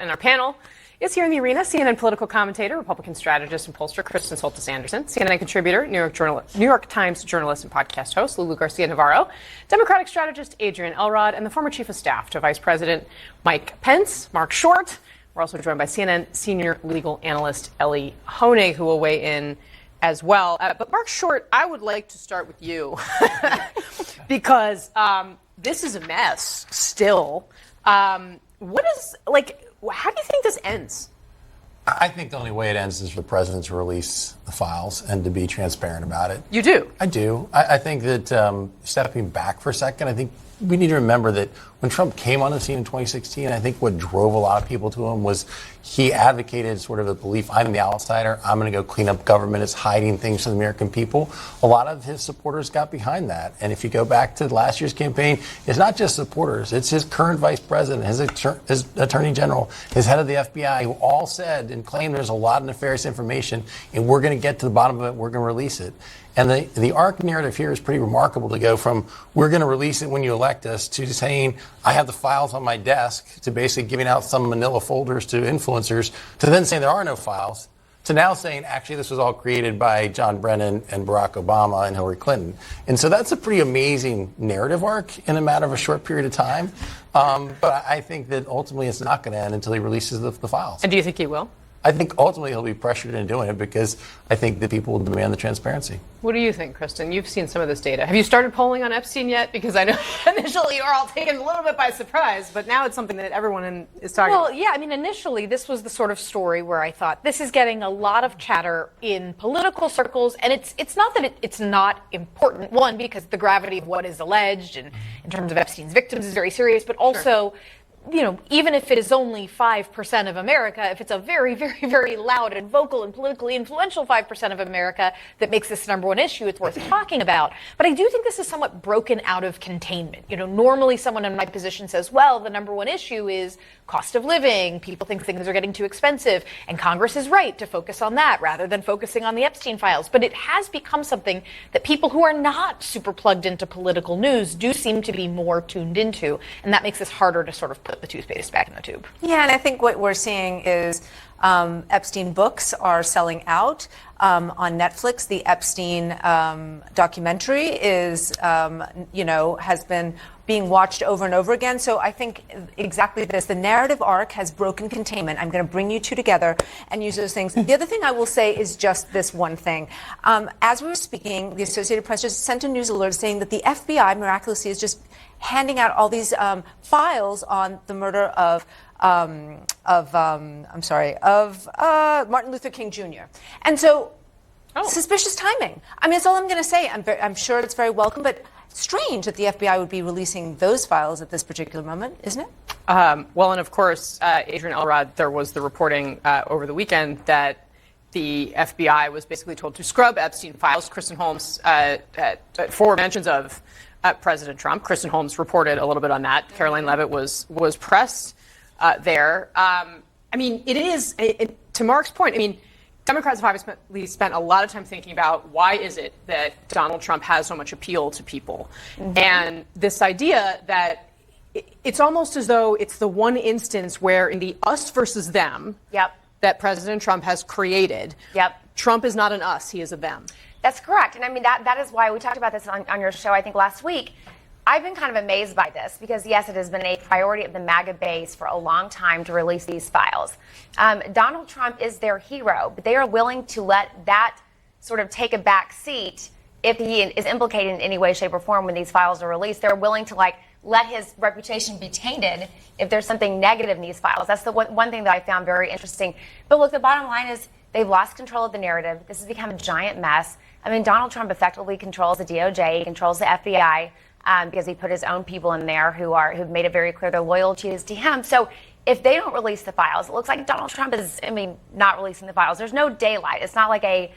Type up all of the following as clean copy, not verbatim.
And our panel is here in the arena: CNN political commentator, Republican strategist, and pollster Kristen Soltis-Anderson, CNN contributor, New York Times journalist and podcast host Lulu Garcia-Navarro, Democratic strategist Adrian Elrod, and the former chief of staff to Vice President Mike Pence, Marc Short. We're also joined by CNN senior legal analyst Ellie Honig, who will weigh in as well. But Marc Short, I would like to start with you because this is a mess still. How do you think this ends? I think the only way it ends is for the president to release the files and to be transparent about it. You do? I do. I think that stepping back for a second, I think we need to remember that when Trump came on the scene in 2016, I think what drove a lot of people to him was he advocated sort of a belief, I'm the outsider, I'm going to go clean up government, it's hiding things from the American people. A lot of his supporters got behind that. And if you go back to last year's campaign, it's not just supporters, it's his current vice president, his attorney general, his head of the FBI, who all said and claimed there's a lot of nefarious information, and we're going to get to the bottom of it, we're going to release it. And the arc narrative here is pretty remarkable to go from we're going to release it when you elect us to saying I have the files on my desk to basically giving out some manila folders to influencers to then saying there are no files to now saying actually this was all created by John Brennan and Barack Obama and Hillary Clinton. And so that's a pretty amazing narrative arc in a matter of a short period of time. But I think that ultimately it's not going to end until he releases the files. And do you think he will? I think ultimately he'll be pressured into doing it because I think that people will demand the transparency. What do you think, Kristen? You've seen some of this data. Have you started polling on Epstein yet? Because I know initially you were all taken a little bit by surprise, but now it's something that everyone is talking about. Well, yeah, I mean, initially this was the sort of story where I thought this is getting a lot of chatter in political circles, and it's not that it's not important. One, because the gravity of what is alleged and in terms of Epstein's victims is very serious, but also you know, even if it is only 5% of America, if it's a very, very, very loud and vocal and politically influential 5% of America that makes this number one issue, it's worth talking about. But I do think this is somewhat broken out of containment. You know, normally someone in my position says, well, the number one issue is cost of living. People think things are getting too expensive. And Congress is right to focus on that rather than focusing on the Epstein files. But it has become something that people who are not super plugged into political news do seem to be more tuned into. And that makes this harder to sort of put the toothpaste back in the tube. Yeah, and I think what we're seeing is Epstein books are selling out on Netflix. The Epstein documentary is, has been being watched over and over again. So I think exactly this. The narrative arc has broken containment. I'm going to bring you two together and use those things. The other thing I will say is just this one thing. As we were speaking, the Associated Press just sent a news alert saying that the FBI miraculously is just handing out all these files on the murder of Martin Luther King Jr. And so, suspicious timing. I mean, that's all I'm going to say. I'm sure it's very welcome, but strange that the FBI would be releasing those files at this particular moment, isn't it? Well, and of course, Adrian Elrod, there was the reporting over the weekend that the FBI was basically told to scrub Epstein files. Kristen Holmes, for mentions of President Trump. Kristen Holmes reported a little bit on that. Caroline Leavitt was pressed there. I mean, it is, to Mark's point, I mean, Democrats have obviously spent a lot of time thinking about why is it that Donald Trump has so much appeal to people. Mm-hmm. And this idea that it's almost as though it's the one instance where in the us versus them that President Trump has created, Trump is not an us, he is a them. That's correct. And I mean, that is why we talked about this on your show, I think, last week. I've been kind of amazed by this because, yes, it has been a priority of the MAGA base for a long time to release these files. Donald Trump is their hero, but they are willing to let that sort of take a back seat if he is implicated in any way, shape, or form when these files are released. They're willing to, let his reputation be tainted if there's something negative in these files. That's the one thing that I found very interesting. But look, the bottom line is they've lost control of the narrative. This has become a giant mess. I mean, Donald Trump effectively controls the DOJ, he controls the FBI, because he put his own people in there who've made it very clear their loyalty is to him. So if they don't release the files, it looks like Donald Trump is, not releasing the files. There's no daylight. It's not like a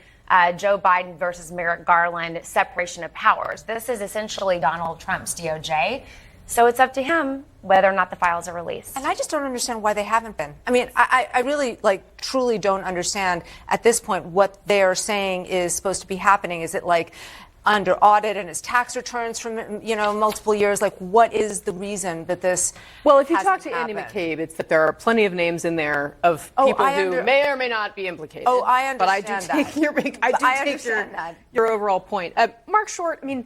Joe Biden versus Merrick Garland separation of powers. This is essentially Donald Trump's DOJ. So it's up to him whether or not the files are released. And I just don't understand why they haven't been. I mean, I really, truly don't understand at this point what they're saying is supposed to be happening. Is it under audit and his tax returns from, multiple years? Like, what is the reason that this Well, if you talk hasn't to Andy happened? McCabe, it's that there are plenty of names in there of people who may or may not be implicated. Oh, I But I understand do take your overall point. Marc Short, I mean,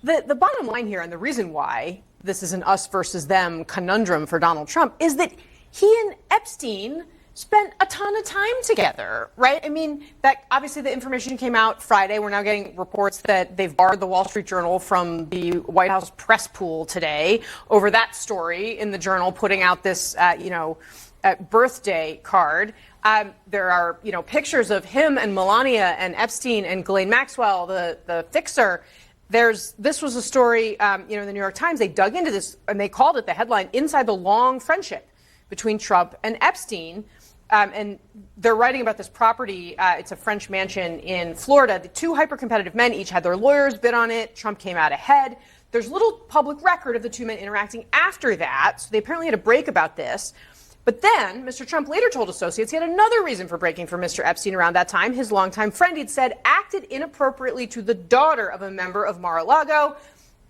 the bottom line here and the reason why this is an us versus them conundrum for Donald Trump is that he and Epstein spent a ton of time together, right? I mean, that obviously the information came out Friday. We're now getting reports that they've barred the Wall Street Journal from the White House press pool today over that story in the Journal putting out this, birthday card. There are, pictures of him and Melania and Epstein and Ghislaine Maxwell, the fixer. This was a story, in the New York Times. They dug into this and they called it the headline, Inside the Long Friendship Between Trump and Epstein. And they're writing about this property. It's a French mansion in Florida. The two hyper-competitive men each had their lawyers bid on it. Trump came out ahead. There's little public record of the two men interacting after that. So they apparently had a break about this. But then Mr. Trump later told associates he had another reason for breaking for Mr. Epstein around that time. His longtime friend, he'd said, acted inappropriately to the daughter of a member of Mar-a-Lago.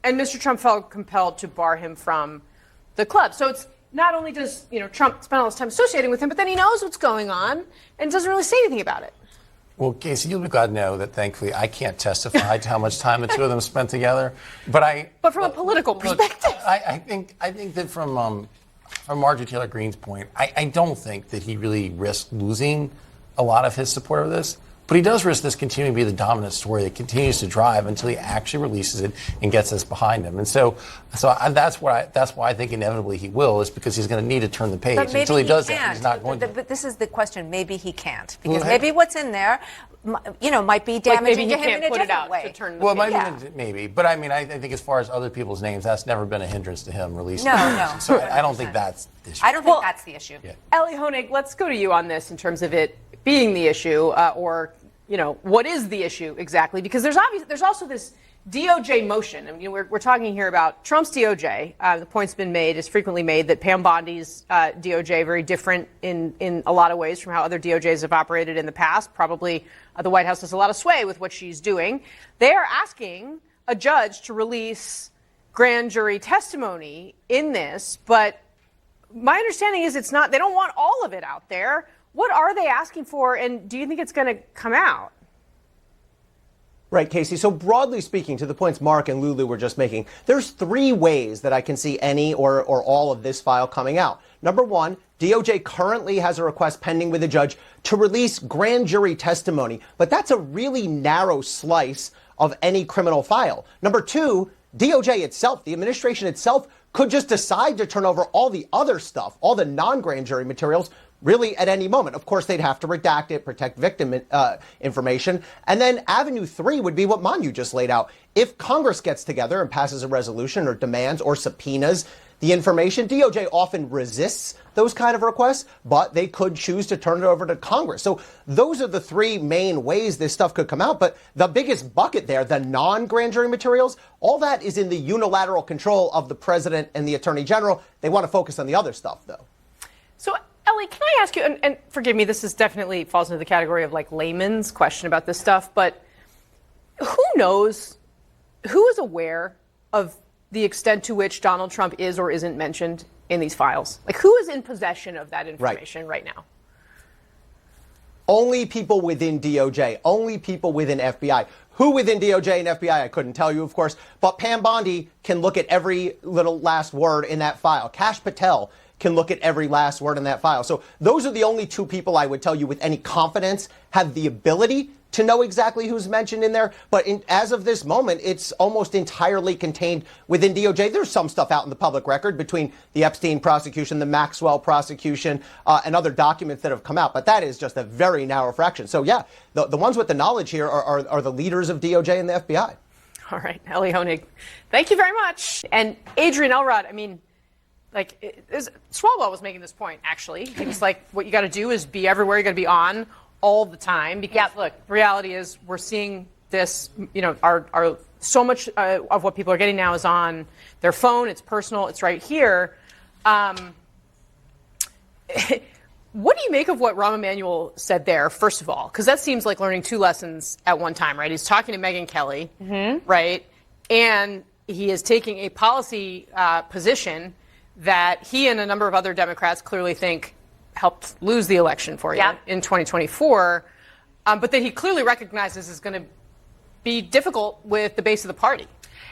And Mr. Trump felt compelled to bar him from the club. So it's not only does Trump spend all his time associating with him, but then he knows what's going on and doesn't really say anything about it. Well, Kasie, you'll be glad to know that thankfully I can't testify to how much time the two of them spent together. But from a political perspective, I think that from Marjorie Taylor Greene's point, I don't think that he really risked losing a lot of his support of this. But he does risk this continuing to be the dominant story that continues to drive until he actually releases it and gets us behind him. And so that's why I think inevitably he will, is because he's going to need to turn the page. But maybe until he does can't. that, he's not going to. But this is the question. Maybe he can't, because maybe what's in there, might be damaging maybe he to him can't in a put it different out way. to turn the Well, page. maybe. But I mean, I think as far as other people's names, that's never been a hindrance to him releasing. No. So I don't think that's the issue. I don't think that's the issue. Yeah. Ellie Honig, let's go to you on this in terms of it being the issue, or what is the issue exactly? Because there's also this DOJ motion. I mean, we're talking here about Trump's DOJ. The point's been made, is frequently made, that Pam Bondi's DOJ very different in a lot of ways from how other DOJs have operated in the past. Probably the White House has a lot of sway with what she's doing. They are asking a judge to release grand jury testimony in this, but my understanding is they don't want all of it out there. What are they asking for, and do you think it's going to come out? Right, Kasie. So broadly speaking, to the points Marc and Lulu were just making, there's three ways that I can see any or all of this file coming out. Number one, DOJ currently has a request pending with a judge to release grand jury testimony, but that's a really narrow slice of any criminal file. Number two, DOJ itself, the administration itself, could just decide to turn over all the other stuff, all the non-grand jury materials, really at any moment. Of course, they'd have to redact it, protect victim information. And then Avenue 3 would be what Manu just laid out. If Congress gets together and passes a resolution or demands or subpoenas the information, DOJ often resists those kind of requests, but they could choose to turn it over to Congress. So those are the three main ways this stuff could come out. But the biggest bucket there, the non-grand jury materials, all that is in the unilateral control of the president and the attorney general. They want to focus on the other stuff, though. So, Ellie, can I ask you, and forgive me, this is definitely falls into the category of like layman's question about this stuff, but who knows, who is aware of the extent to which Donald Trump is or isn't mentioned in these files? Like, who is in possession of that information right now? Only people within DOJ, only people within FBI. Who within DOJ and FBI, I couldn't tell you, of course, but Pam Bondi can look at every little last word in that file. Kash Patel can look at every last word in that file. So those are the only two people I would tell you with any confidence have the ability to know exactly who's mentioned in there. But as of this moment, it's almost entirely contained within DOJ. There's some stuff out in the public record between the Epstein prosecution, the Maxwell prosecution, and other documents that have come out. But that is just a very narrow fraction. So, yeah, the ones with the knowledge here are the leaders of DOJ and the FBI. All right, Ellie Honig, thank you very much. And Adrian Elrod, I mean, Swalwell was making this point, actually. He was like, what you got to do is be everywhere. You got to be on all the time. Because, look, reality is we're seeing this, our so much of what people are getting now is on their phone. It's personal. It's right here. What do you make of what Rahm Emanuel said there, first of all? Because that seems like learning two lessons at one time, right? He's talking to Megyn Kelly, right? And he is taking a policy position that he and a number of other Democrats clearly think helped lose the election for you in 2024, but that he clearly recognizes is going to be difficult with the base of the party.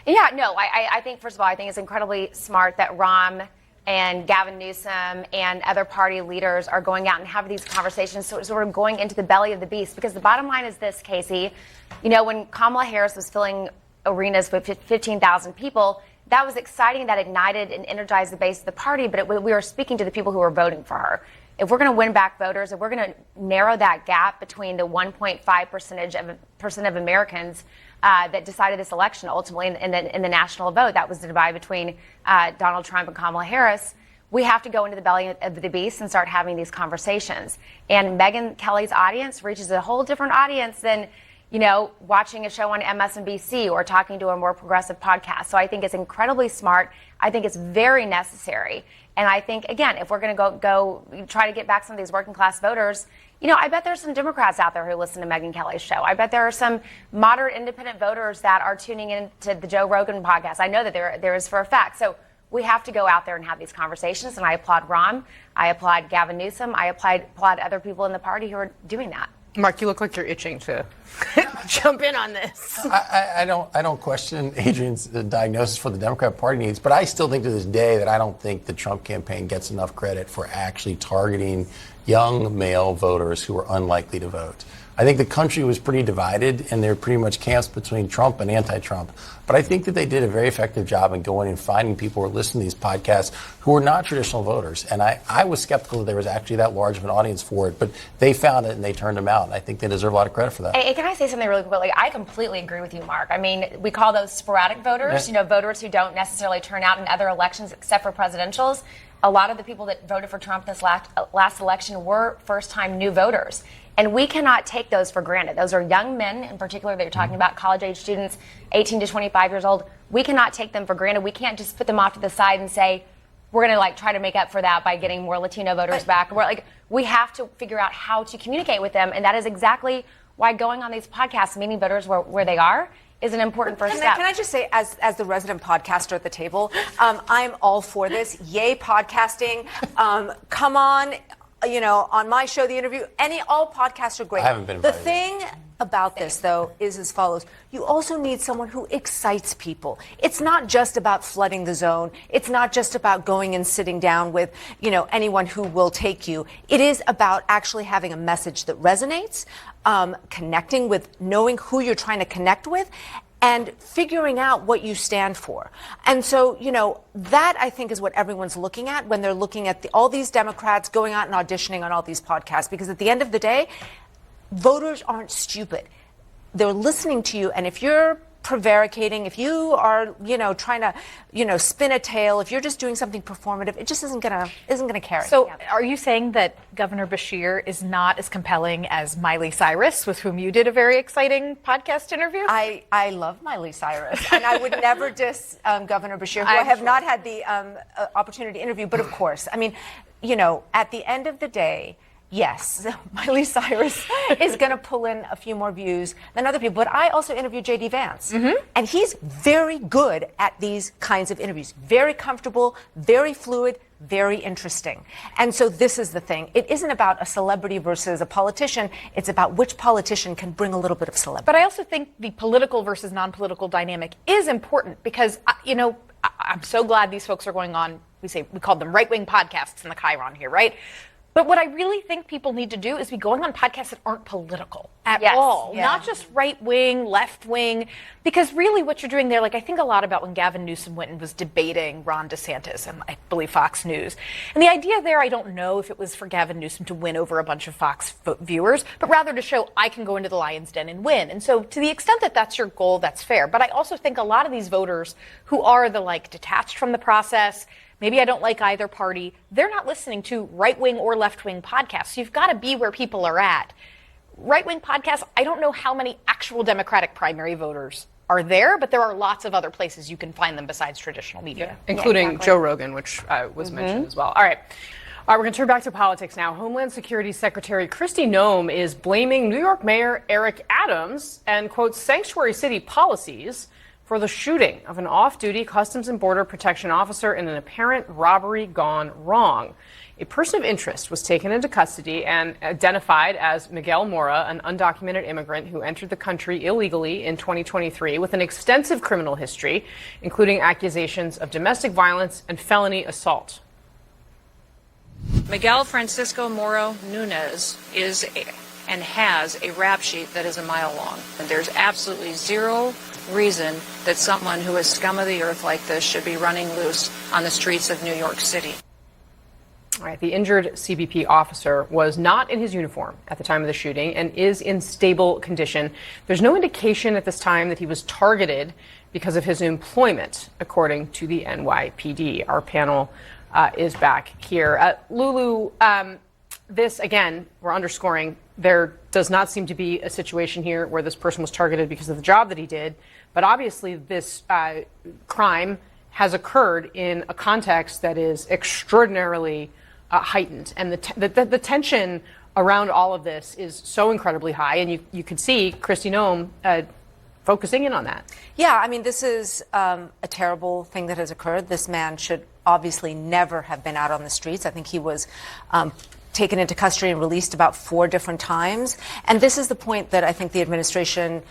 Yeah, no, I think, first of all, I think it's incredibly smart that Rahm and Gavin Newsom and other party leaders are going out and having these conversations, sort of going into the belly of the beast. Because the bottom line is this, Kasie, when Kamala Harris was filling arenas with 15,000 people, that was exciting, that ignited and energized the base of the party, but we were speaking to the people who were voting for her. If we're going to win back voters, if we're going to narrow that gap between the 1.5% of Americans that decided this election ultimately in the national vote, that was the divide between Donald Trump and Kamala Harris, we have to go into the belly of the beast and start having these conversations. And Megyn Kelly's audience reaches a whole different audience than watching a show on MSNBC or talking to a more progressive podcast. So I think it's incredibly smart. I think it's very necessary. And I think, again, if we're going to go try to get back some of these working class voters, I bet there's some Democrats out there who listen to Megyn Kelly's show. I bet there are some moderate independent voters that are tuning into the Joe Rogan podcast. I know that there is for a fact. So we have to go out there and have these conversations. And I applaud Rahm. I applaud Gavin Newsom. I applaud other people in the party who are doing that. Marc, you look like you're itching to jump in on this. I don't question Adrian's diagnosis for the Democrat Party needs, but I still think to this day that I don't think the Trump campaign gets enough credit for actually targeting young male voters who are unlikely to vote. I think the country was pretty divided, and there were pretty much camps between Trump and anti-Trump. But I think that they did a very effective job in going and finding people who are listening to these podcasts who are not traditional voters. And I was skeptical that there was actually that large of an audience for it, but they found it and they turned them out. And I think they deserve a lot of credit for that. Hey, can I say something really quickly? I completely agree with you, Marc. I mean, we call those sporadic voters, voters who don't necessarily turn out in other elections except for presidentials. A lot of the people that voted for Trump this last election were first-time new voters. And we cannot take those for granted. Those are young men, in particular, that you're talking about, college-age students, 18 to 25 years old. We cannot take them for granted. We can't just put them off to the side and say, we're going to try to make up for that by getting more Latino voters back. We have to figure out how to communicate with them. And that is exactly why going on these podcasts, meeting voters where they are, is an important first step. Can I just say, as the resident podcaster at the table, I'm all for this. Yay, podcasting. Come on. On my show, The Interview, all podcasts are great. I haven't been invited. The thing about this, though, is as follows. You also need someone who excites people. It's not just about flooding the zone. It's not just about going and sitting down with, anyone who will take you. It is about actually having a message that resonates, connecting with, knowing who you're trying to connect with, and figuring out what you stand for. And so, that I think is what everyone's looking at when they're looking at all these Democrats going out and auditioning on all these podcasts. Because at the end of the day, voters aren't stupid. They're listening to you. And if you're prevaricating, if you are, trying to, spin a tale, if you're just doing something performative, it just isn't gonna carry. So are you saying that Governor Beshear is not as compelling as Miley Cyrus, with whom you did a very exciting podcast interview? I love Miley Cyrus, and I would never diss Governor Beshear, who I have not had the opportunity to interview. But of course, I mean, at the end of the day, yes, Miley Cyrus is going to pull in a few more views than other people. But I also interviewed J.D. Vance, and he's very good at these kinds of interviews. Very comfortable, very fluid, very interesting. And so this is the thing. It isn't about a celebrity versus a politician. It's about which politician can bring a little bit of celebrity. But I also think the political versus non-political dynamic is important because, I'm so glad these folks are going on. We called them right-wing podcasts in the Chiron here, right? But what I really think people need to do is be going on podcasts that aren't political at all. Yeah. Not just right-wing, left-wing, because really what you're doing there, I think a lot about when Gavin Newsom went and was debating Ron DeSantis and I believe Fox News. And the idea there, I don't know if it was for Gavin Newsom to win over a bunch of Fox viewers, but rather to show I can go into the lion's den and win. And so to the extent that that's your goal, that's fair. But I also think a lot of these voters who are the detached from the process, maybe I don't like either party, they're not listening to right-wing or left-wing podcasts. So you've got to be where people are at. Right-wing podcasts, I don't know how many actual Democratic primary voters are there, but there are lots of other places you can find them besides traditional media. Including Joe Rogan, which was mentioned as well. All right. All right, we're going to turn back to politics now. Homeland Security Secretary Kristi Noem is blaming New York Mayor Eric Adams and, quote, sanctuary city policies for the shooting of an off-duty Customs and Border Protection officer in an apparent robbery gone wrong. A person of interest was taken into custody and identified as Miguel Mora, an undocumented immigrant who entered the country illegally in 2023 with an extensive criminal history, including accusations of domestic violence and felony assault. Miguel Francisco Moro Nunez and has a rap sheet that is a mile long. And there's absolutely zero reason that someone who is scum of the earth like this should be running loose on the streets of New York City. All right, the injured CBP officer was not in his uniform at the time of the shooting and is in stable condition. There's no indication at this time that he was targeted because of his employment, according to the NYPD. Our panel is back here. Lulu, this, again, we're underscoring, there does not seem to be a situation here where this person was targeted because of the job that he did. But obviously, this crime has occurred in a context that is extraordinarily heightened. And the tension around all of this is so incredibly high. And you could see Kristi Noem focusing in on that. Yeah, I mean, this is a terrible thing that has occurred. This man should obviously never have been out on the streets. I think he was taken into custody and released about 4 different times. And this is the point that I think the administration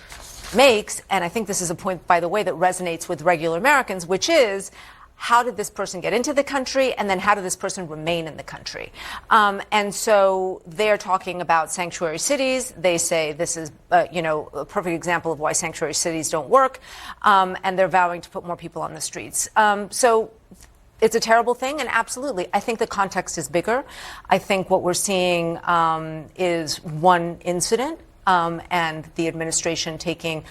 makes, and I think this is a point, by the way, that resonates with regular Americans, which is, how did this person get into the country, and then how did this person remain in the country? And so they're talking about sanctuary cities. They say this is, a perfect example of why sanctuary cities don't work, and they're vowing to put more people on the streets. So it's a terrible thing, and absolutely, I think the context is bigger. I think what we're seeing is one incident, and the administration taking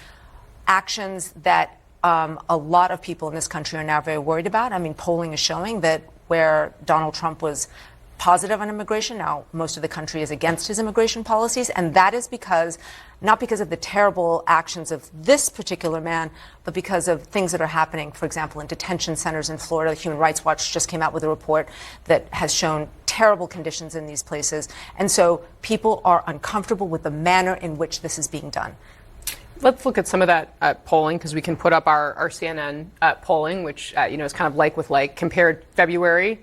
actions that a lot of people in this country are now very worried about. I mean, polling is showing that where Donald Trump was positive on immigration, now most of the country is against his immigration policies, and that is not because of the terrible actions of this particular man, but because of things that are happening, for example, in detention centers in Florida. Human Rights Watch just came out with a report that has shown terrible conditions in these places, and so people are uncomfortable with the manner in which this is being done. Let's look at some of that polling, because we can put up our CNN polling, which is kind of like with like. Compared February,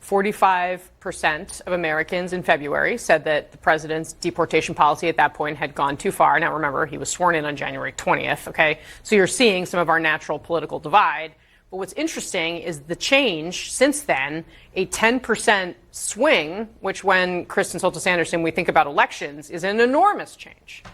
45% of Americans in February said that the president's deportation policy at that point had gone too far. Now, remember, he was sworn in on January 20th, okay? So you're seeing some of our natural political divide. But what's interesting is the change since then, a 10% swing, which when Kristen Soltis Anderson, we think about elections, is an enormous change.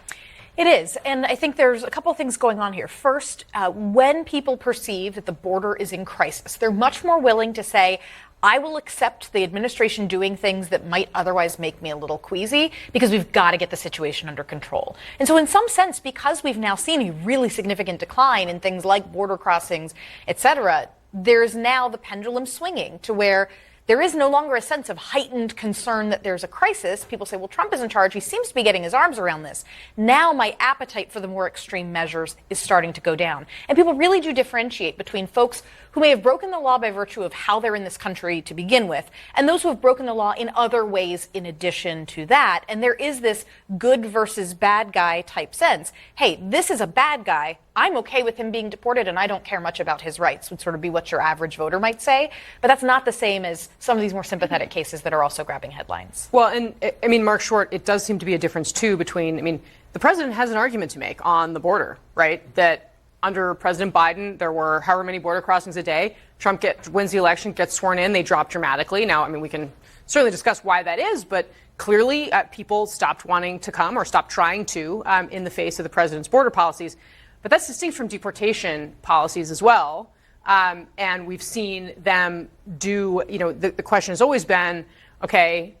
It is. And I think there's a couple of things going on here. First, when people perceive that the border is in crisis, they're much more willing to say, I will accept the administration doing things that might otherwise make me a little queasy because we've got to get the situation under control. And so in some sense, because we've now seen a really significant decline in things like border crossings, et cetera, there's now the pendulum swinging to where there is no longer a sense of heightened concern that there's a crisis. People say, well, Trump is in charge. He seems to be getting his arms around this. Now my appetite for the more extreme measures is starting to go down. And people really do differentiate between folks who may have broken the law by virtue of how they're in this country to begin with, and those who have broken the law in other ways in addition to that. And there is this good versus bad guy type sense. Hey, this is a bad guy. I'm okay with him being deported, and I don't care much about his rights, would sort of be what your average voter might say. But that's not the same as some of these more sympathetic cases that are also grabbing headlines. Well, and I mean, Marc Short, it does seem to be a difference, too, between, I mean, the president has an argument to make on the border, right? That under President Biden, there were however many border crossings a day. Trump wins the election, gets sworn in, they drop dramatically. Now, I mean, we can certainly discuss why that is, but clearly people stopped wanting to come or stopped trying to in the face of the president's border policies. But that's distinct from deportation policies as well. And we've seen them do, the question has always been, okay,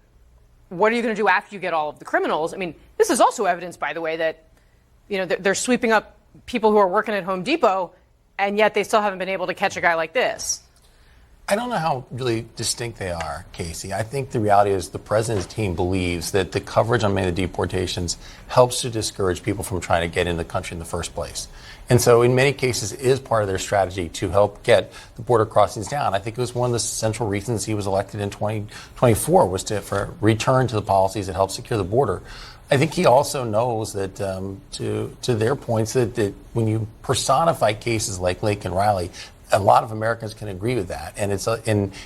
what are you going to do after you get all of the criminals? I mean, this is also evidence, by the way, that, they're sweeping up people who are working at Home Depot, and yet they still haven't been able to catch a guy like this. I don't know how really distinct they are, Kasie. I think the reality is the president's team believes that the coverage on many of the deportations helps to discourage people from trying to get in the country in the first place. And so in many cases it is part of their strategy to help get the border crossings down. I think it was one of the central reasons he was elected in 2024 was for return to the policies that help secure the border. I think he also knows that, to their points, that when you personify cases like Laken Riley, a lot of Americans can agree with that, and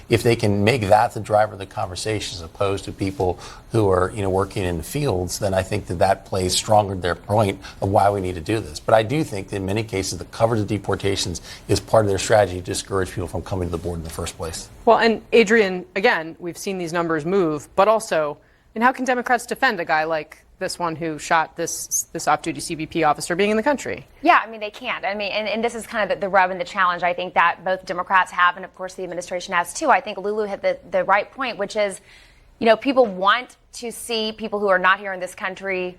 if they can make that the driver of the conversation as opposed to people who are working in the fields, then I think that plays stronger to their point of why we need to do this. But I do think that in many cases the coverage of deportations is part of their strategy to discourage people from coming to the border in the first place. Well, and Adrian, again, we've seen these numbers move, but also, and how can Democrats defend a guy like this one who shot this off-duty CBP officer being in the country? Yeah, I mean, they can't. I mean, and this is kind of the rub and the challenge I think that both Democrats have, and of course the administration has too. I think Lulu hit the right point, which is, people want to see people who are not here in this country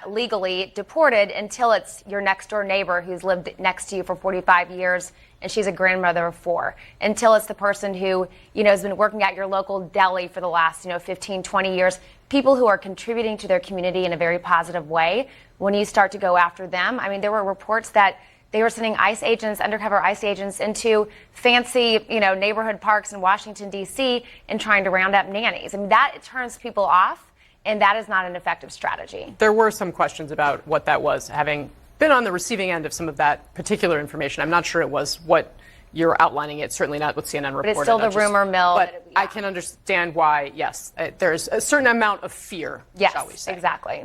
legally deported until it's your next door neighbor who's lived next to you for 45 years and she's a grandmother of 4, until it's the person who, has been working at your local deli for the last, 15, 20 years. People who are contributing to their community in a very positive way. When you start to go after them, I mean, there were reports that they were sending ICE agents, undercover ICE agents, into fancy, neighborhood parks in Washington, D.C. and trying to round up nannies. I mean, that turns people off, and that is not an effective strategy. There were some questions about what that was, having been on the receiving end of some of that particular information. I'm not sure it was what you're outlining. It certainly not what CNN reported. But it's still the rumor mill. But I can understand why, yes, there's a certain amount of fear, shall we say. Yes, exactly.